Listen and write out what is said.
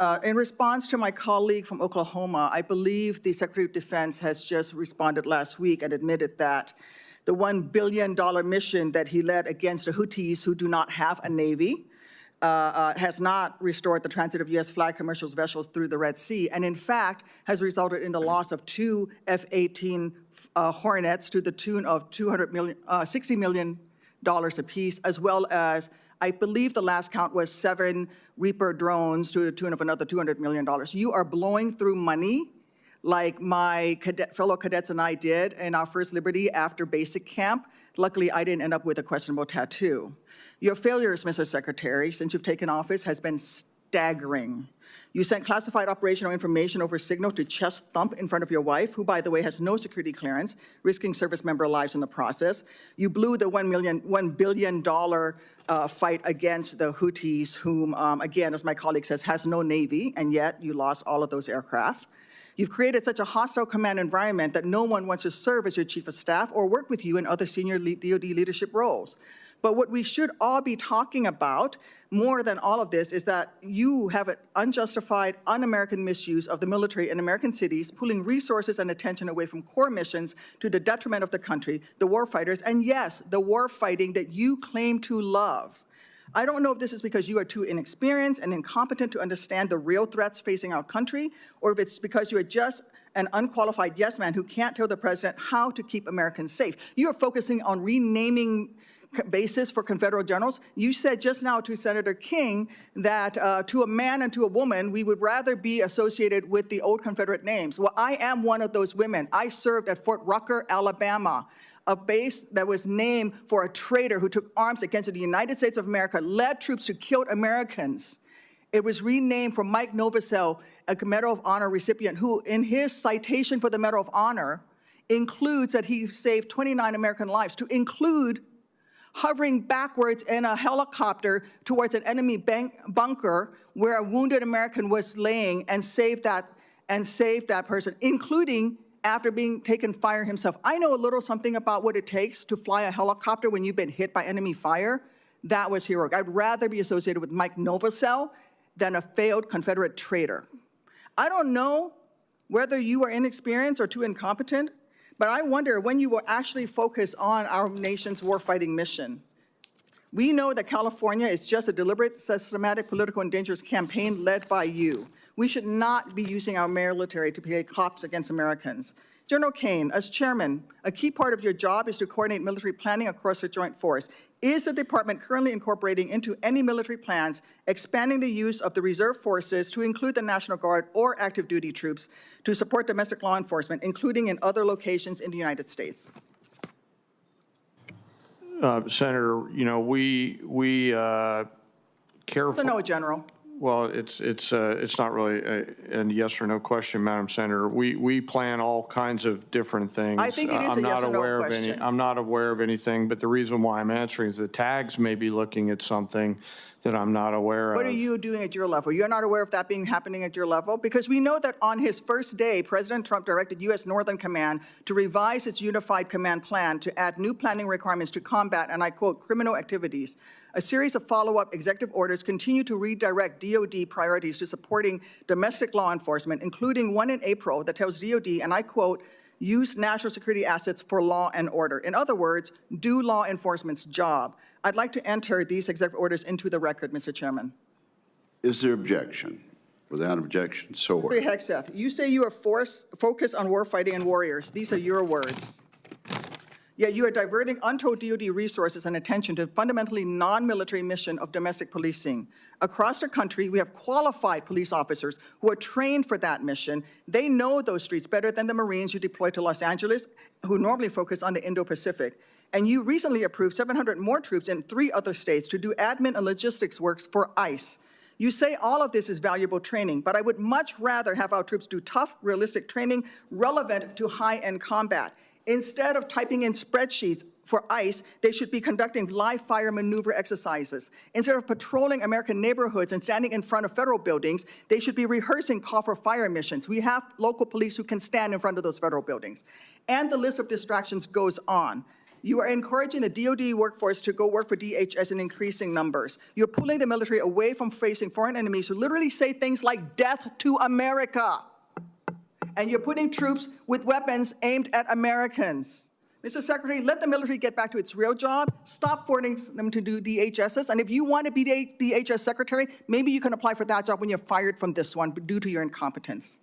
In response to my colleague from Oklahoma, I believe the Secretary of Defense has just responded last week and admitted that the $1 billion mission that he led against the Houthis, who do not have a navy, has not restored the transit of U.S. flag commercial vessels through the Red Sea, and in fact has resulted in the loss of 2 F-18 Hornets to the tune of $60 million apiece, as well as, I believe the last count was 7 Reaper drones to the tune of another $200 million. You are blowing through money like my fellow cadets and I did in our first Liberty after basic camp. Luckily, I didn't end up with a questionable tattoo. Your failures, Mr. Secretary, since you've taken office has been staggering. You sent classified operational information over Signal to chest thump in front of your wife, who, by the way, has no security clearance, risking service member lives in the process. You blew the $1 billion fight against the Houthis, whom, again, as my colleague says, has no navy, and yet you lost all of those aircraft. You've created such a hostile command environment that no one wants to serve as your chief of staff or work with you in other senior DoD leadership roles. But what we should all be talking about more than all of this is that you have an unjustified, un-American misuse of the military in American cities, pulling resources and attention away from core missions to the detriment of the country, the war fighters, and yes, the war fighting that you claim to love. I don't know if this is because you are too inexperienced and incompetent to understand the real threats facing our country, or if it's because you are just an unqualified yes man who can't tell the president how to keep Americans safe. You are focusing on renaming basis for Confederate generals. You said just now to Senator King that to a man and to a woman, we would rather be associated with the old Confederate names. Well, I am one of those women. I served at Fort Rucker, Alabama, a base that was named for a traitor who took arms against the United States of America, led troops who killed Americans. It was renamed for Mike Novosel, a Medal of Honor recipient, who in his citation for the Medal of Honor includes that he saved 29 American lives, to include hovering backwards in a helicopter towards an enemy bunker where a wounded American was laying and saved that person, including after being taken fire himself. I know a little something about what it takes to fly a helicopter when you've been hit by enemy fire. That was heroic. I'd rather be associated with Mike Novosel than a failed Confederate traitor. I don't know whether you are inexperienced or too incompetent, but I wonder when you will actually focus on our nation's warfighting mission. We know that California is just a deliberate, systematic, political and dangerous campaign led by you. We should not be using our military to play cops against Americans. General Kane, as chairman, a key part of your job is to coordinate military planning across the joint force. Is the department currently incorporating into any military plans expanding the use of the reserve forces to include the National Guard or active duty troops to support domestic law enforcement, including in other locations in the United States? Senator, you know, we careful. No, General. Well, it's not really a yes or no question, Madam Senator. We plan all kinds of different things. I think it is a yes or no question. I'm not aware of anything, but the reason why I'm answering is the tags may be looking at something that I'm not aware of. What are you doing at your level? You're not aware of that happening at your level? Because we know that on his first day, President Trump directed U.S. Northern Command to revise its unified command plan to add new planning requirements to combat, and I quote, criminal activities. A series of follow-up executive orders continue to redirect DOD priorities to supporting domestic law enforcement, including one in April that tells DOD, and I quote, use national security assets for law and order. In other words, do law enforcement's job. I'd like to enter these executive orders into the record, Mr. Chairman. Is there objection? Without objection, so ordered. Secretary Hegseth, you say you are focused on warfighting and warriors. These are your words. Yet you are diverting untold DOD resources and attention to a fundamentally non-military mission of domestic policing. Across the country, we have qualified police officers who are trained for that mission. They know those streets better than the Marines you deploy to Los Angeles, who normally focus on the Indo-Pacific. And you recently approved 700 more troops in 3 other states to do admin and logistics works for ICE. You say all of this is valuable training, but I would much rather have our troops do tough, realistic training relevant to high-end combat. Instead of typing in spreadsheets for ICE, they should be conducting live fire maneuver exercises. Instead of patrolling American neighborhoods and standing in front of federal buildings, they should be rehearsing call for fire missions. We have local police who can stand in front of those federal buildings. And the list of distractions goes on. You are encouraging the DoD workforce to go work for DHS in increasing numbers. You're pulling the military away from facing foreign enemies who literally say things like death to America. And you're putting troops with weapons aimed at Americans. Mr. Secretary, let the military get back to its real job. Stop forcing them to do DHSs. And if you want to be DHS Secretary, maybe you can apply for that job when you're fired from this one due to your incompetence.